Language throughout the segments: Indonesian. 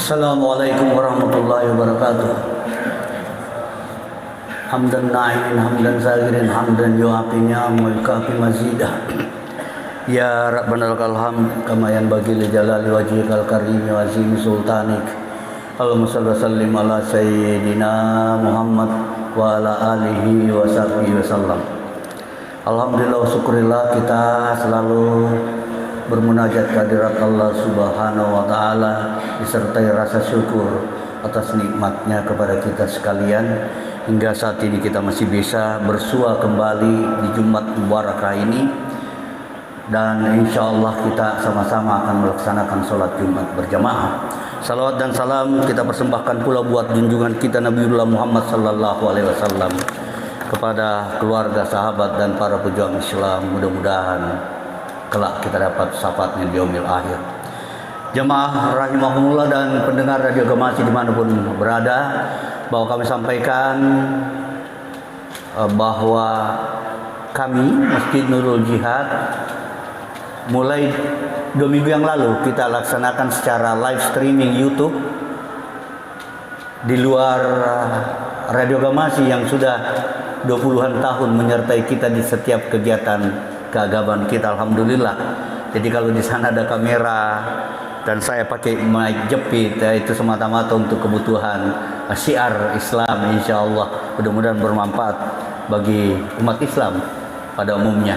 Assalamualaikum warahmatullahi wabarakatuh. Hamdan na'imin, hamdan zahirin, hamdan yu'afi ni'am wa yukafi mazidah. Ya Rabbana lakal hamd kama yanbaghi li jalali wajhikal karim wa azimi sultanik. Allahumma shalli wa sallim ala sayyidina Muhammad wa ala alihi wa sahbihi wasallam. Alhamdulillah wa syukurillah, kita selalu bermunajat kehadirat Allah Subhanahu wa taala disertai rasa syukur atas nikmatnya kepada kita sekalian hingga saat ini kita masih bisa bersua kembali di Jumat Mubarakah ini, dan insya Allah kita sama-sama akan melaksanakan sholat Jumat berjamaah. Salawat dan salam kita persembahkan pula buat junjungan kita Nabiullah Muhammad sallallahu alaihi wasallam, kepada keluarga, sahabat dan para pejuang Islam. Mudah-mudahan kelak kita dapat syafaatnya di yaumil akhir. Jamaah rahimahumullah dan pendengar Radio Gemasi dimanapun berada, bahwa kami sampaikan bahwa kami Masjid Nurul Jihad mulai 2 minggu yang lalu kita laksanakan secara live streaming YouTube di luar Radio Gemasi yang sudah 20-an tahun menyertai kita di setiap kegiatan keagamaan kita. Alhamdulillah. Jadi kalau di sana ada kamera dan saya pakai mic jepit, itu semata-mata untuk kebutuhan syiar Islam. Insya Allah mudah-mudahan bermanfaat bagi umat Islam pada umumnya.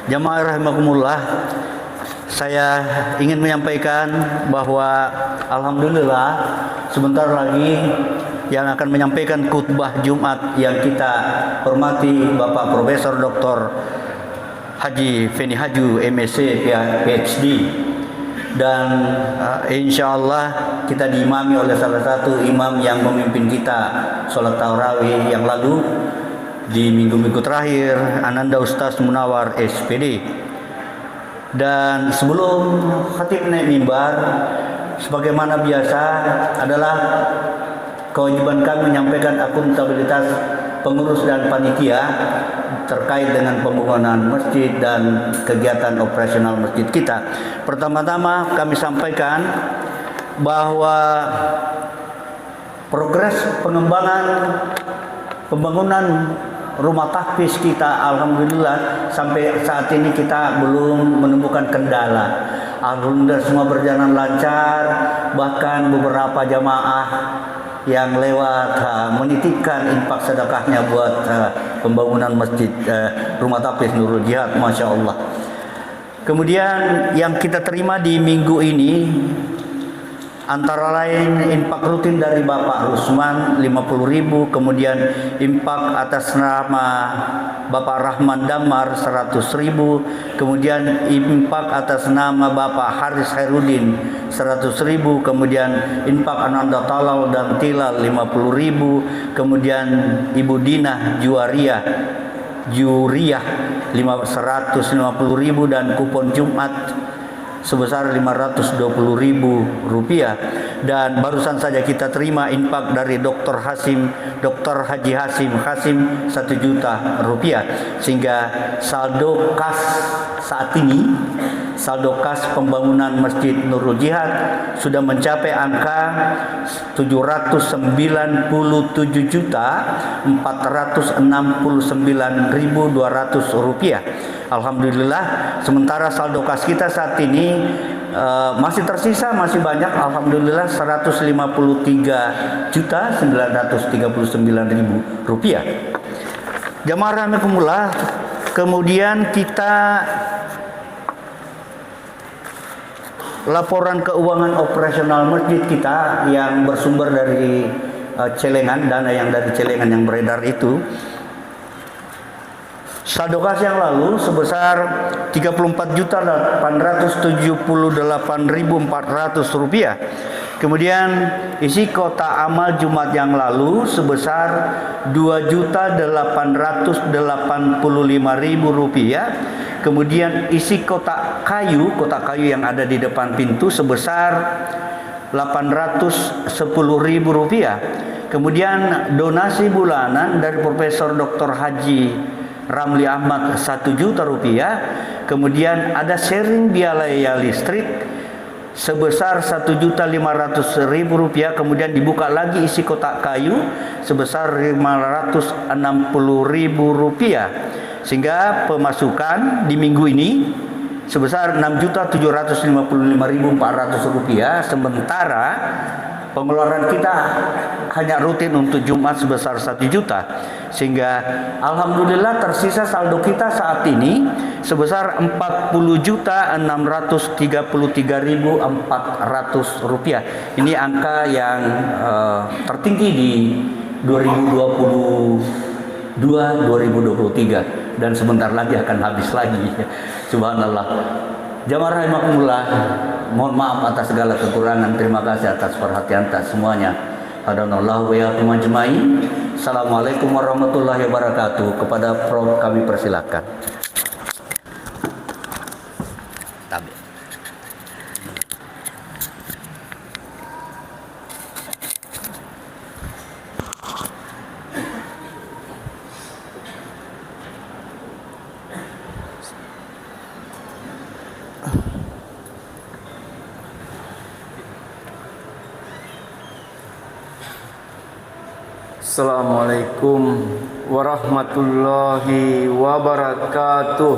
Jamaah rahimakumullah, saya ingin menyampaikan bahwa alhamdulillah sebentar lagi yang akan menyampaikan khutbah Jumat yang kita hormati Bapak Profesor Dr. Haji Feni Haju MSc PhD, dan insya Allah kita diimami oleh salah satu imam yang memimpin kita sholat tarawih yang lalu di minggu-minggu terakhir, Ananda Ustaz Munawar SPD. Dan sebelum khatib naik mimbar, sebagaimana biasa adalah kewajiban kami menyampaikan akuntabilitas pengurus dan panitia terkait dengan pembangunan masjid dan kegiatan operasional masjid kita. Pertama-tama kami sampaikan bahwa progres pengembangan pembangunan rumah tahfiz kita alhamdulillah sampai saat ini kita belum menemukan kendala. Alhamdulillah semua berjalan lancar, bahkan beberapa jamaah yang lewat menitipkan infak sedekahnya buat pembangunan masjid rumah tahfiz Nurul Jihad, Masya Allah. Kemudian yang kita terima di minggu ini antara lain infak rutin dari Bapak Rusman 50.000, kemudian infak atas nama Bapak Rahman Damar 100.000, kemudian infak atas nama Bapak Haris Hairudin 100.000, kemudian infak Ananda Talal dan Tilal 50.000, kemudian Ibu Dinah Juriyah 150.000, dan kupon Jumat sebesar Rp520.000. Dan barusan saja kita terima infak dari Dr. Haji Hasim 1 juta rupiah, sehingga saldo kas saat ini, saldo kas pembangunan Masjid Nurul Jihad sudah mencapai angka Rp797.469.200. Alhamdulillah. Sementara saldo kas kita saat ini masih tersisa, masih banyak. Alhamdulillah Rp153.939.000. Jamaah rahimakumullah. Kemudian kita laporan keuangan operasional masjid kita yang bersumber dari celengan, dana yang dari celengan yang beredar itu. Saldo kas yang lalu sebesar Rp34.878.400. Kemudian isi kota amal Jumat yang lalu sebesar Rp2.885.000. Kemudian isi kotak kayu yang ada di depan pintu sebesar Rp810.000. Kemudian donasi bulanan dari Profesor Dr. Haji Ramli Ahmad 1 juta rupiah. Kemudian ada sharing biaya listrik sebesar Rp1.500.000, kemudian dibuka lagi isi kotak kayu sebesar Rp560.000, sehingga pemasukan di minggu ini sebesar Rp6.755.400, sementara pengeluaran kita hanya rutin untuk Jumat sebesar 1 juta, sehingga alhamdulillah tersisa saldo kita saat ini sebesar Rp40.633.400. Ini angka yang tertinggi di 2022-2023, dan sebentar lagi akan habis lagi. Subhanallah. Jamaah rahimakumullah, mohon maaf atas segala kekurangan. Terima kasih atas perhatian atas semuanya. Hadanallahu wa iyyakum ajmain. Assalamualaikum warahmatullahi wabarakatuh. Kepada Prof kami persilakan. Assalamualaikum warahmatullahi wabarakatuh.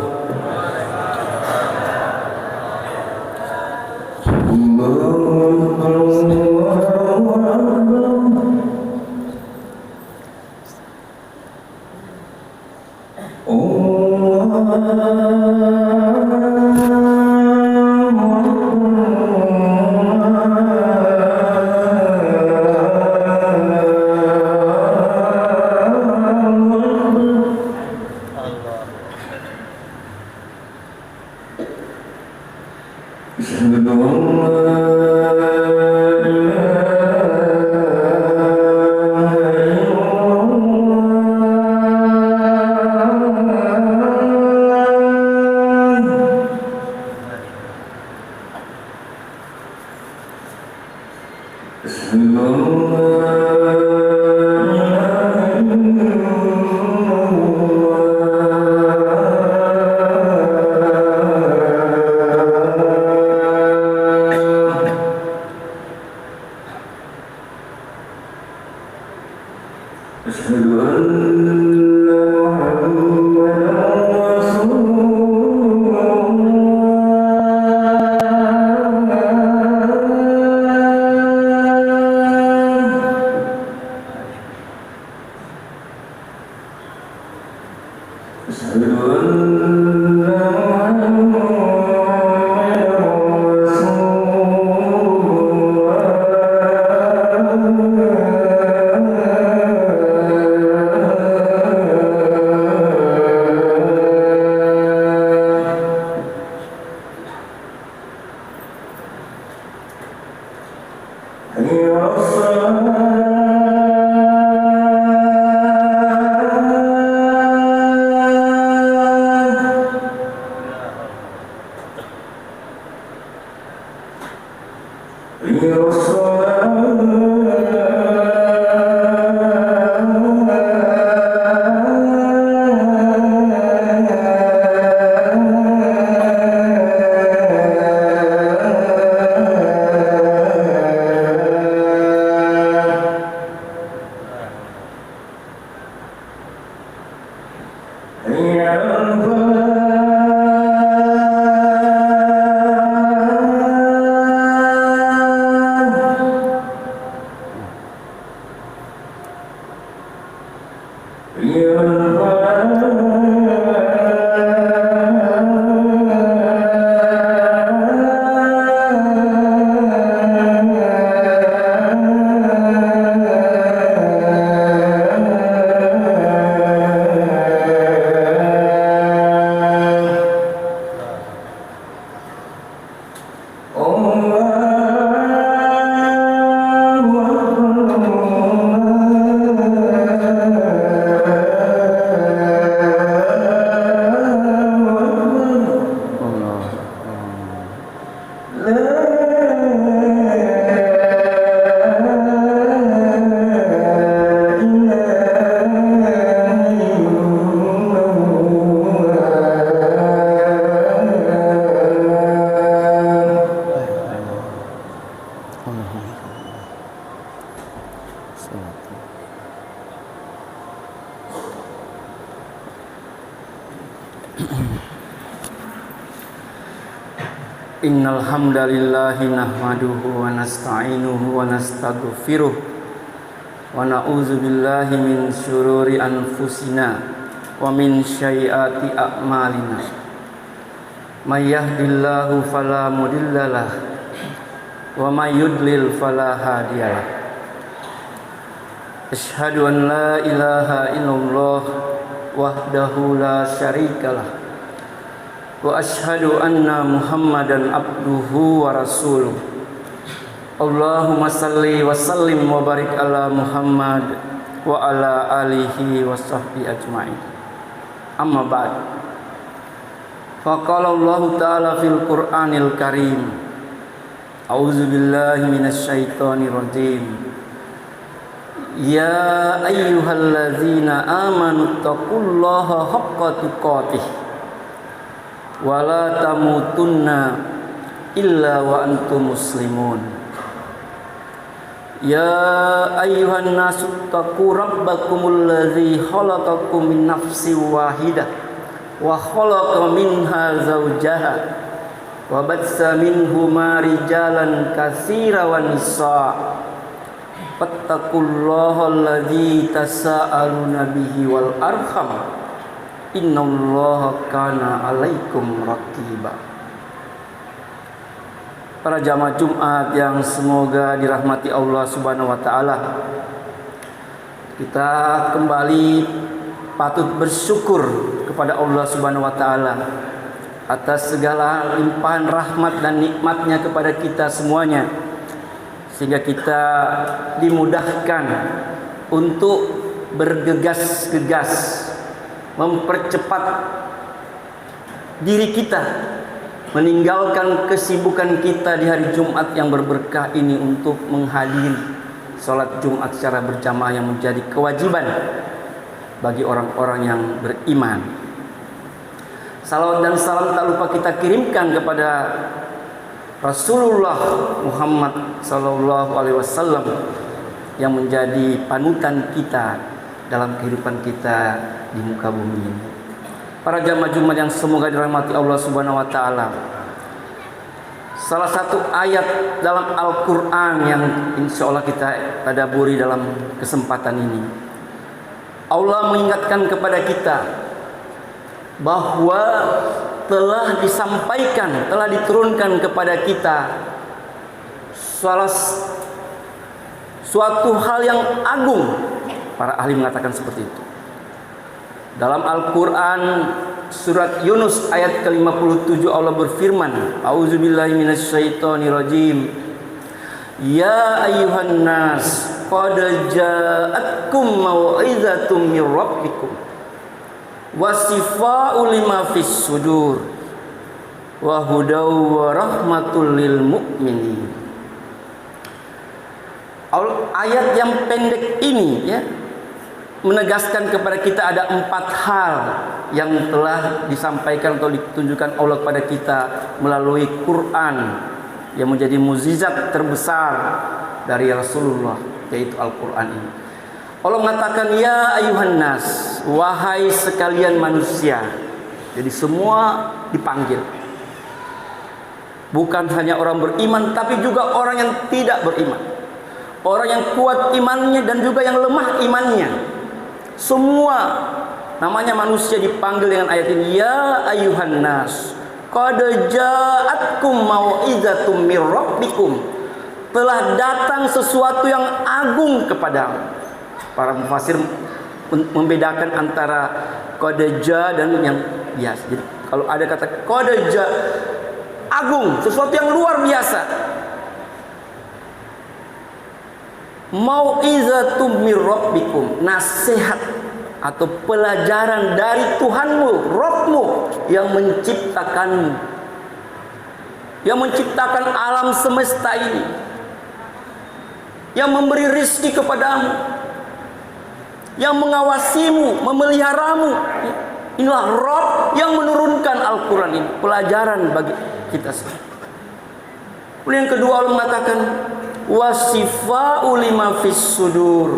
Innal hamdalillahi nahmaduhu wa nasta'inuhu wa nastaghfiruh wa na'udzu billahi min syururi anfusina wa min sayyiati a'malina. May yahdihillahu fala mudhillalah wa may yudlil fala hadiyalah. Asyhadu an la ilaha illallah wahdahu la syarikalah wa asyhadu anna Muhammadan abduhu wa rasuluh. Allahumma salli wa sallim wa barik ala Muhammad wa ala alihi wa sahbihi ajma'in. Amma ba'd. Faqala Allah ta'ala fil Qur'anil Karim. A'udzu billahi minasy syaithanir rajim. Ya ayyuhalladzina amanu taqullaha haqqa tuqatih wala tamutunna illa wa antum muslimun. Ya ayyuhan nasu taqu rabbakumul ladzi khalaqakum min nafsin wahidah wa khalaqa minha zawjaha wa batsa minhuma rijalan katsiran wan nisaa fattaqullaha alladzi tasaaluna bihi wal arham innallaha kana 'alaikum raqiba. Para jamaah Jumat yang semoga dirahmati Allah Subhanahu wa taala. Kita kembali patut bersyukur kepada Allah Subhanahu wa taala atas segala limpahan rahmat dan nikmatnya kepada kita semuanya, sehingga kita dimudahkan untuk bergegas-gegas mempercepat diri kita meninggalkan kesibukan kita di hari Jumat yang berberkah ini untuk menghadiri sholat Jumat secara berjamaah yang menjadi kewajiban bagi orang-orang yang beriman. Salawat dan salam tak lupa kita kirimkan kepada Rasulullah Muhammad SAW yang menjadi panutan kita dalam kehidupan kita di muka bumi ini. Para jamaah Jumat yang semoga dirahmati Allah Subhanahu wa taala. Salah satu ayat dalam Al-Qur'an yang insya Allah kita tadabburi dalam kesempatan ini, Allah mengingatkan kepada kita bahwa telah disampaikan, telah diturunkan kepada kita suatu hal yang agung. Para ahli mengatakan seperti itu. Dalam Al-Quran surat Yunus ayat ke-57 Allah berfirman, A'udzubillahi minasyaitonirrajim. Ya ayyuhan nas qad ja'atkum mau'izatum mir rabbikum wa shifaa'un lima fis sudur wa hudaw wa rahmatul lil mu'minin. Ayat yang pendek ini ya menegaskan kepada kita ada 4 hal yang telah disampaikan atau ditunjukkan Allah kepada kita melalui Quran yang menjadi mukjizat terbesar dari Rasulullah, yaitu Al-Quran ini. Allah mengatakan ya ayuhan nas, wahai sekalian manusia. Jadi semua dipanggil, bukan hanya orang beriman tapi juga orang yang tidak beriman, orang yang kuat imannya dan juga yang lemah imannya. Semua namanya manusia dipanggil dengan ayat ini, ya ayuhan nas qad ja'atkum mau'izatum mir rabbikum, telah datang sesuatu yang agung kepadamu. Para mufasir membedakan antara qad ja dan yang biasa. Jadi kalau ada kata qad ja, agung, sesuatu yang luar biasa. Mau'izatum mir rabbikum, nasihat atau pelajaran dari Tuhanmu, Rabbmu yang menciptakanmu, yang menciptakan alam semesta ini, yang memberi rizki kepadamu, yang mengawasimu, memeliharamu. Inilah Rabb yang menurunkan Al-Quran ini, pelajaran bagi kita semua. Kemudian yang kedua Allah mengatakan wasifa'u lima fis sudur,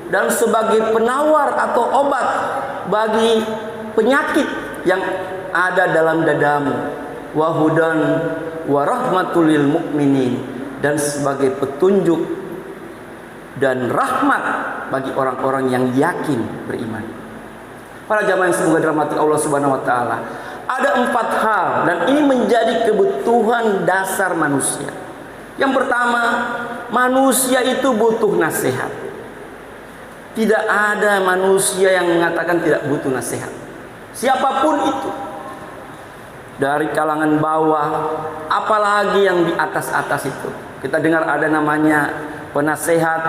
dan sebagai penawar atau obat bagi penyakit yang ada dalam dadamu, wa hudan wa rahmatul lil mu'minin, dan sebagai petunjuk dan rahmat bagi orang-orang yang yakin beriman. Para jamaah yang semoga dirahmati Allah Subhanahu wa taala, ada 4 hal dan ini menjadi kebutuhan dasar manusia. Yang pertama, manusia itu butuh nasihat. Tidak ada manusia yang mengatakan tidak butuh nasihat. Siapapun itu, dari kalangan bawah, apalagi yang di atas-atas itu. Kita dengar ada namanya penasehat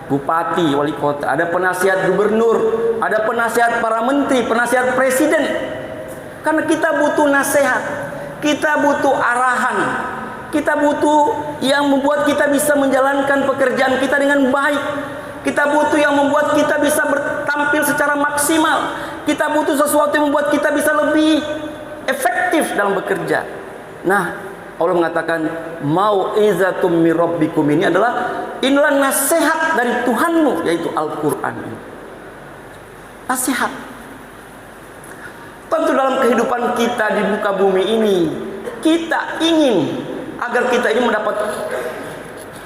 bupati, wali kota, ada penasihat gubernur, ada penasihat para menteri, penasihat presiden. Karena kita butuh nasihat, kita butuh arahan, kita butuh yang membuat kita bisa menjalankan pekerjaan kita dengan baik. Kita butuh yang membuat kita bisa tampil secara maksimal. Kita butuh sesuatu yang membuat kita bisa lebih efektif dalam bekerja. Nah, Allah mengatakan mau'izatum mir rabbikum, ini inilah nasihat dari Tuhanmu, yaitu Al-Qur'an. Nasihat. Tentu dalam kehidupan kita di muka bumi ini, kita ingin agar kita ini mendapat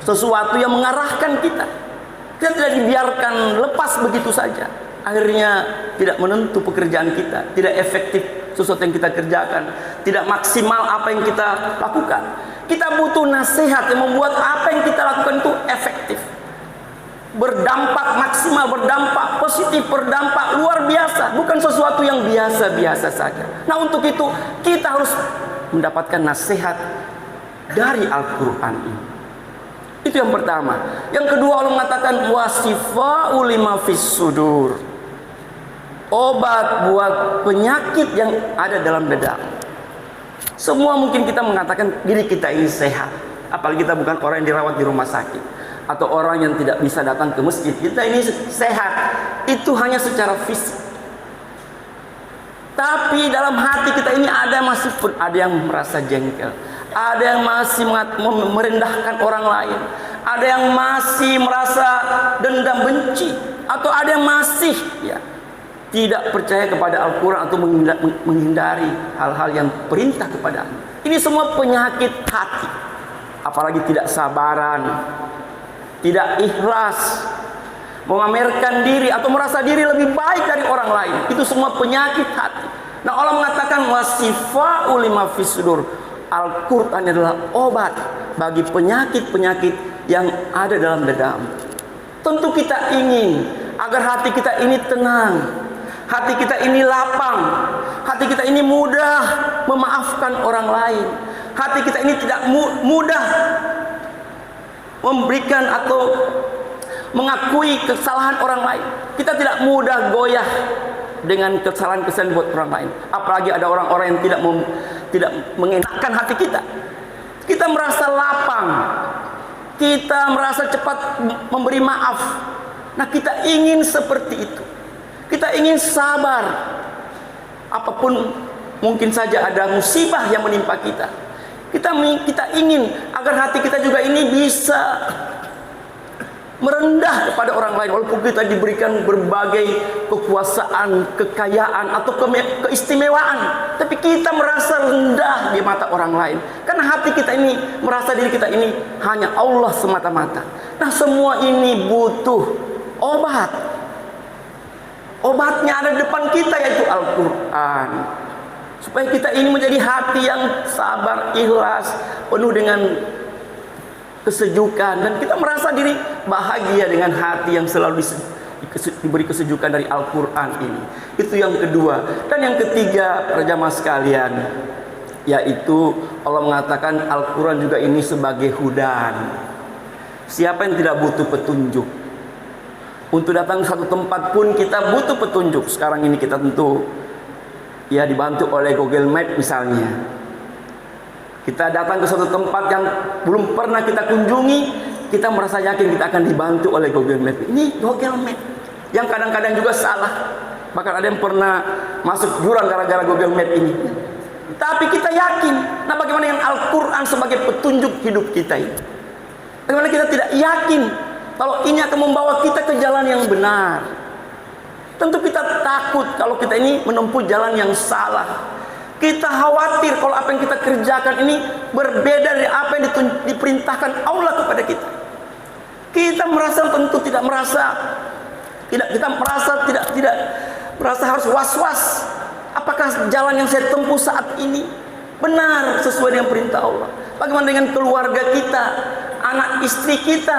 sesuatu yang mengarahkan kita. Kita tidak dibiarkan lepas begitu saja. Akhirnya tidak menentu pekerjaan kita, tidak efektif sesuatu yang kita kerjakan, tidak maksimal apa yang kita lakukan. Kita butuh nasihat yang membuat apa yang kita lakukan itu efektif, berdampak maksimal, berdampak positif, berdampak luar biasa, bukan sesuatu yang biasa-biasa saja. Nah, untuk itu kita harus mendapatkan nasihat dari Al-Quran ini. Itu yang pertama. Yang kedua, Allah mengatakan wasifa'u lima fis sudur, obat buat penyakit yang ada dalam dada. Semua mungkin kita mengatakan diri kita ini sehat, apalagi kita bukan orang yang dirawat di rumah sakit atau orang yang tidak bisa datang ke masjid. Kita ini sehat, itu hanya secara fisik. Tapi dalam hati kita ini ada yang merasa jengkel, ada yang masih merendahkan orang lain, ada yang masih merasa dendam benci, atau ada yang masih tidak percaya kepada Al-Quran atau menghindari hal-hal yang perintah kepada Allah. Ini semua penyakit hati. Apalagi tidak sabaran, tidak ikhlas, memamerkan diri atau merasa diri lebih baik dari orang lain. Itu semua penyakit hati. Nah, Allah mengatakan wasifa'u lima fis sudur. Al-Quran adalah obat bagi penyakit-penyakit yang ada dalam dadamu. Tentu kita ingin agar hati kita ini tenang, hati kita ini lapang, hati kita ini mudah memaafkan orang lain, hati kita ini tidak mudah memberikan atau mengakui kesalahan orang lain. Kita tidak mudah goyah dengan kesalahan-kesalahan buat orang lain. Apalagi ada orang-orang yang tidak mengenakkan hati kita. Kita merasa lapang, kita merasa cepat memberi maaf. Nah, kita ingin seperti itu. Kita ingin sabar. Apapun mungkin saja ada musibah yang menimpa kita. Kita ingin agar hati kita juga ini bisa merendah kepada orang lain, walaupun kita diberikan berbagai kekuasaan, kekayaan atau keistimewaan, tapi kita merasa rendah di mata orang lain karena hati kita ini merasa diri kita ini hanya Allah semata-mata. Nah, semua ini butuh obat. Obatnya ada di depan kita, yaitu Al-Quran, supaya kita ini menjadi hati yang sabar, ikhlas, penuh dengan kesejukan, dan kita merasa diri bahagia dengan hati yang selalu diberi kesejukan dari Al-Quran ini. Itu yang kedua. Dan yang ketiga, para jamaah sekalian, yaitu Allah mengatakan Al-Quran juga ini sebagai hudan. Siapa yang tidak butuh petunjuk? Untuk datang ke satu tempat pun kita butuh petunjuk. Sekarang ini kita tentu dibantu oleh Google Map misalnya. Kita datang ke suatu tempat yang belum pernah kita kunjungi, kita merasa yakin kita akan dibantu oleh Google Map. Ini Google Map yang kadang-kadang juga salah. Bahkan ada yang pernah masuk jurang gara-gara Google Map ini. Tapi kita yakin. Nah, bagaimana dengan Al-Quran sebagai petunjuk hidup kita ini? Bagaimana kita tidak yakin kalau ini akan membawa kita ke jalan yang benar? Tentu kita takut kalau kita ini menempuh jalan yang salah. Kita khawatir kalau apa yang kita kerjakan ini berbeda dari apa yang diperintahkan Allah kepada kita. Kita merasa tentu tidak merasa harus was-was. Apakah jalan yang saya tempuh saat ini benar sesuai dengan perintah Allah? Bagaimana dengan keluarga kita, anak istri kita,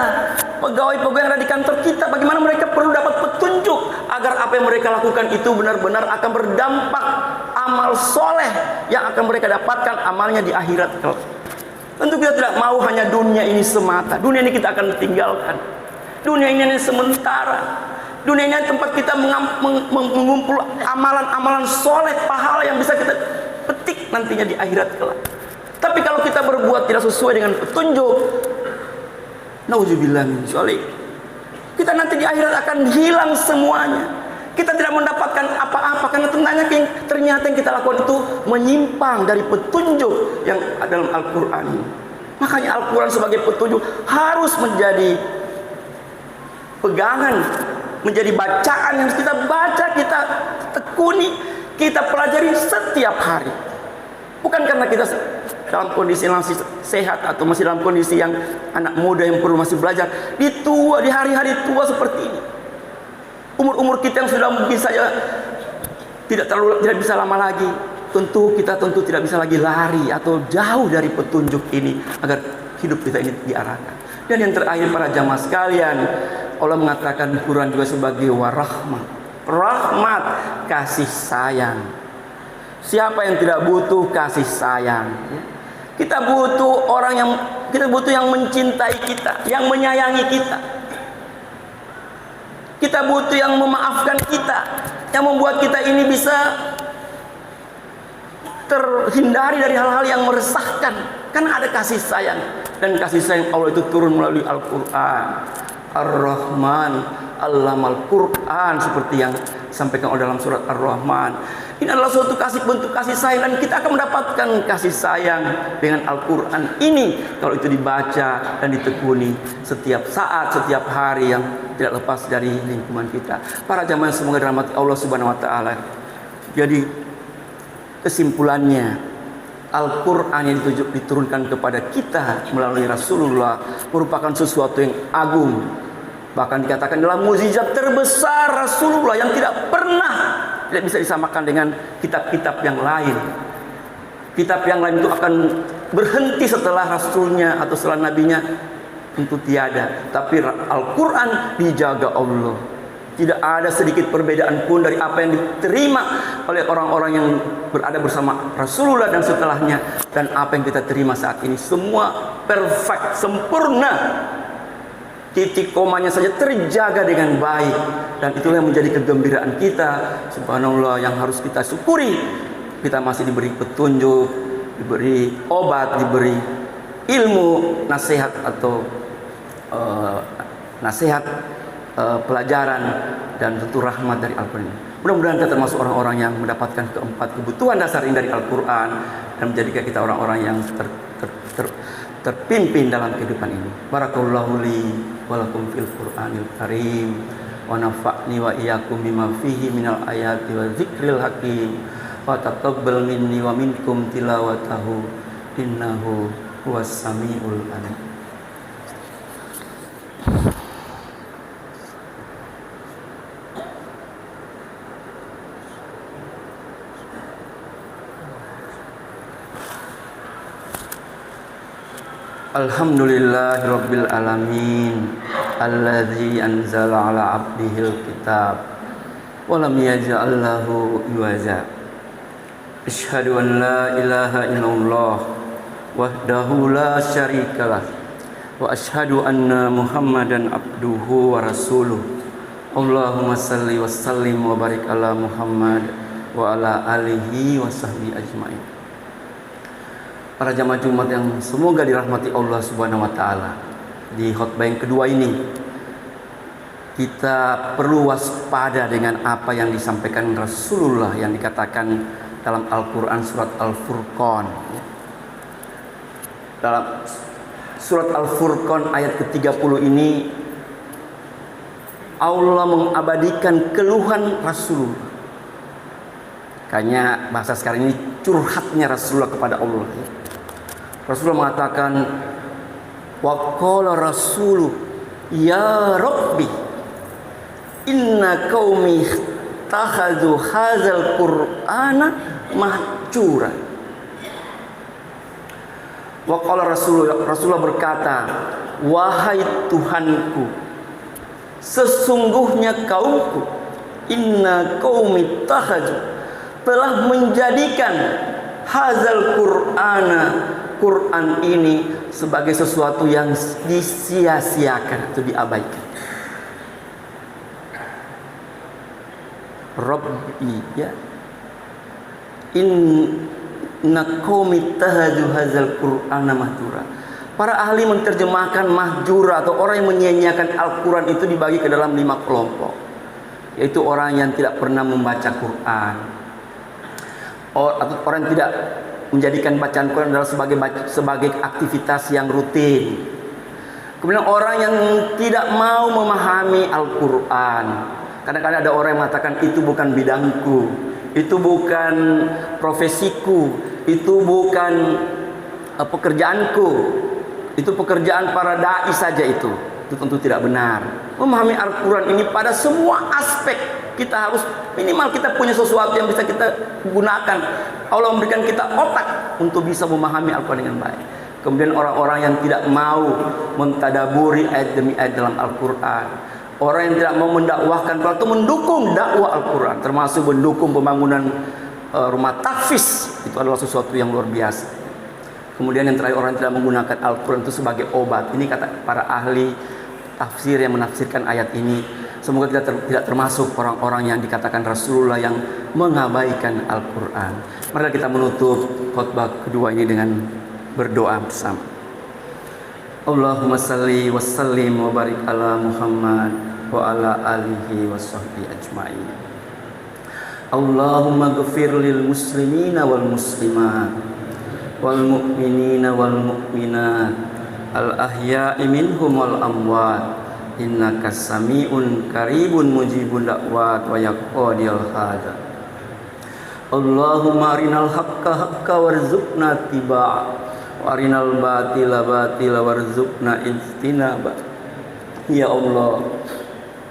pegawai-pegawai yang ada di kantor kita? Bagaimana mereka perlu dapat petunjuk agar apa yang mereka lakukan itu benar-benar akan berdampak amal soleh yang akan mereka dapatkan amalnya di akhirat kelak. Tentu kita tidak mau hanya dunia ini semata. Dunia ini kita akan tinggalkan. Dunia ini hanya sementara. Dunia ini tempat kita mengumpul amalan-amalan soleh, pahala yang bisa kita petik nantinya di akhirat kelak. Tapi kalau kita berbuat tidak sesuai dengan petunjuk, nauzubillah min dzalik, kita nanti di akhirat akan hilang semuanya. Kita tidak mendapatkan apa-apa karena ternyata yang kita lakukan itu menyimpang dari petunjuk yang ada dalam Al-Quran ini. Makanya Al-Quran sebagai petunjuk harus menjadi pegangan, menjadi bacaan yang kita baca, kita tekuni, kita pelajari setiap hari. Bukan karena kita dalam kondisi yang masih sehat atau masih dalam kondisi yang anak muda yang perlu masih belajar di hari-hari tua seperti ini. Umur kita yang sudah mungkin saja tidak bisa lama lagi, tentu tidak bisa lagi lari atau jauh dari petunjuk ini agar hidup kita ini diarahkan. Dan yang terakhir para jamaah sekalian, Allah mengatakan Quran juga sebagai warahmat, rahmat, kasih sayang. Siapa yang tidak butuh kasih sayang? Kita butuh yang mencintai kita, yang menyayangi kita. Kita butuh yang memaafkan kita, yang membuat kita ini bisa terhindari dari hal-hal yang meresahkan. Karena ada kasih sayang, dan kasih sayang Allah itu turun melalui Al-Quran. Ar-Rahman Allamal Quran, seperti yang disampaikan dalam surat Ar-Rahman. Ini adalah suatu bentuk kasih sayang, dan kita akan mendapatkan kasih sayang dengan Al-Quran ini kalau itu dibaca dan ditekuni setiap saat, setiap hari yang tidak lepas dari lingkungan kita. Para jamaah semoga dirahmati Allah Subhanahu wa taala. Jadi kesimpulannya, Al-Quran yang diturunkan kepada kita melalui Rasulullah merupakan sesuatu yang agung. Bahkan dikatakan dalam mukjizat terbesar Rasulullah yang tidak bisa disamakan dengan kitab-kitab yang lain. Kitab yang lain itu akan berhenti setelah Rasulnya atau setelah Nabinya, tentu tiada. Tapi Al-Quran dijaga Allah. Tidak ada sedikit perbedaan pun dari apa yang diterima oleh orang-orang yang berada bersama Rasulullah dan setelahnya, dan apa yang kita terima saat ini semua perfect, sempurna. Titik komanya saja terjaga dengan baik, dan itulah yang menjadi kegembiraan kita. Subhanallah, yang harus kita syukuri. Kita masih diberi petunjuk, diberi obat, diberi ilmu, nasihat atau pelajaran, dan tentu rahmat dari Al-Quran. Mudah-mudahan kita termasuk orang-orang yang mendapatkan keempat kebutuhan dasar ini dari Al-Quran, dan menjadikan kita orang-orang yang terpimpin dalam kehidupan ini. Barakallahu li wa lakum fil Qur'anil Karim, wa nafa'ni wa iyyakum bima fihi minal ayati wa dzikril hakim, wa taqabbal minni wa minkum tilawatahu innahu huwas samiul alim. Alhamdulillahirabbil alamin, alladzi anzala ala abdihil kitab wa lam yaj'al lahu iwaja. Asyhadu an la ilaha illallah wahdahu la syarikalah, wa asyhadu anna Muhammadan abduhu wa rasuluh. Allahumma salli wa sallim wa barik ala Muhammad wa ala alihi wa sahbihi ajmain. Para jamaah Jumat yang semoga dirahmati Allah Subhanahu wa taala, di khutbah yang kedua ini kita perlu waspada dengan apa yang disampaikan Rasulullah yang dikatakan dalam Al-Quran surat Al-Furqan. Dalam surat Al-Furqan ayat ke-30 ini Allah mengabadikan keluhan Rasulullah. Kayaknya bahasa sekarang ini curhatnya Rasulullah kepada Allah. Rasulullah mengatakan, wa qala rasulu ya rabbi inna qaumi takhadhu hadzal qur'ana mahjura. Wa qala Rasulullah berkata, wahai Tuhanku, sesungguhnya kaumku, inna qaumi takhadhu, telah menjadikan hadzal qur'ana, Quran ini sebagai sesuatu yang disia-siakan atau diabaikan. Rabbi, ya, inna qaumi tahadzu hadzal qur'ana mahjura. Para ahli menerjemahkan mahjura atau orang yang menyia-nyiakan Al-Quran itu dibagi ke dalam 5 kelompok, yaitu orang yang tidak pernah membaca Quran, atau orang yang tidak menjadikan bacaan Quran adalah sebagai aktivitas yang rutin. Kemudian orang yang tidak mau memahami Al-Quran. Kadang-kadang ada orang yang mengatakan itu bukan bidangku, itu bukan profesiku, itu bukan pekerjaanku, itu pekerjaan para dai saja itu. Itu tentu tidak benar. Memahami Al-Quran ini pada semua aspek kita harus minimal kita punya sesuatu yang bisa kita gunakan. Allah memberikan kita otak untuk bisa memahami Al-Quran dengan baik. Kemudian orang-orang yang tidak mau mentadaburi ayat demi ayat dalam Al-Quran, orang yang tidak mau mendakwahkan atau mendukung dakwah Al-Quran, termasuk mendukung pembangunan rumah tahfiz, itu adalah sesuatu yang luar biasa. Kemudian yang terakhir, orang yang tidak menggunakan Al-Quran itu sebagai obat. Ini kata para ahli tafsir yang menafsirkan ayat ini. Semoga tidak termasuk orang-orang yang dikatakan Rasulullah yang mengabaikan Al-Quran. Mari kita menutup khutbah kedua ini dengan berdoa bersama. Allahumma salli wa sallim wa barik ala Muhammad wa ala alihi wa sahbihi ajma'in. Allahumma ghafir lil muslimina wal muslimat wal mu'minina wal mu'minat al ahya'i minhum wal amwat innaka sami'un qaribun mujibun da'wat wa yaqadil hada. Allahumma arinal haqqa haqqa warzuqna tiba'a wa arinal batila batila warzuqna ijtinaba. Ya Allah,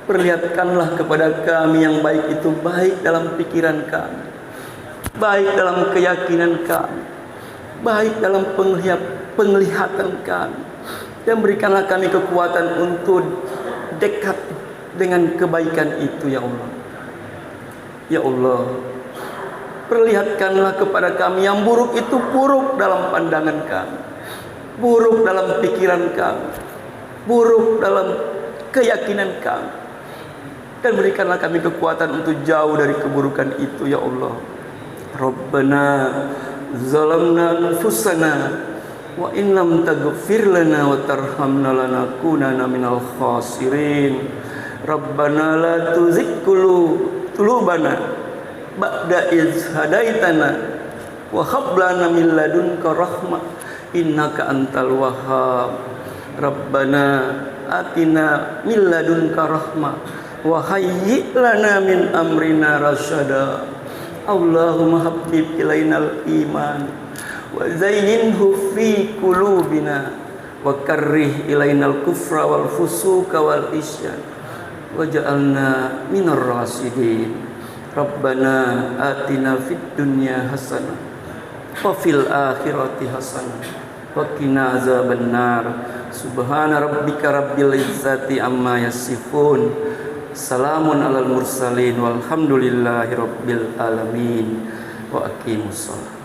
perlihatkanlah kepada kami yang baik itu baik dalam pikiran kami, baik dalam keyakinan kami, baik dalam penglihatan kami, dan berikanlah kami kekuatan untuk dekat dengan kebaikan itu, ya Allah. Ya Allah, perlihatkanlah kepada kami yang buruk itu buruk dalam pandangan kami, buruk dalam pikiran kami, buruk dalam keyakinan kami, dan berikanlah kami kekuatan untuk jauh dari keburukan itu, ya Allah. Rabbana zalamna anfusana wa in lam taghfir lana wa tarhamna lanakunanna minal khasirin. Rabbana la tuzigh qulubana ba'da idh hadaitana wa hab lana min ladunka rahmah innaka antal wahhab. Rabbana atina min ladunka rahmah wa hayyi lana min amrina rasyada. Allahumma habbib ilainal iman wa zayyinhu fi qulubina wa karrih ilainal kufra wal fusuqa wal isyan waj'alna minar rasyidin. Rabbana atina fid dunya hasanah wa fil akhirati hasanah wa qina azabannar. Subhana rabbika rabbil izzati amma yasifun, salamun alal mursalin walhamdulillahi rabbil alamin wa aqimus shalah.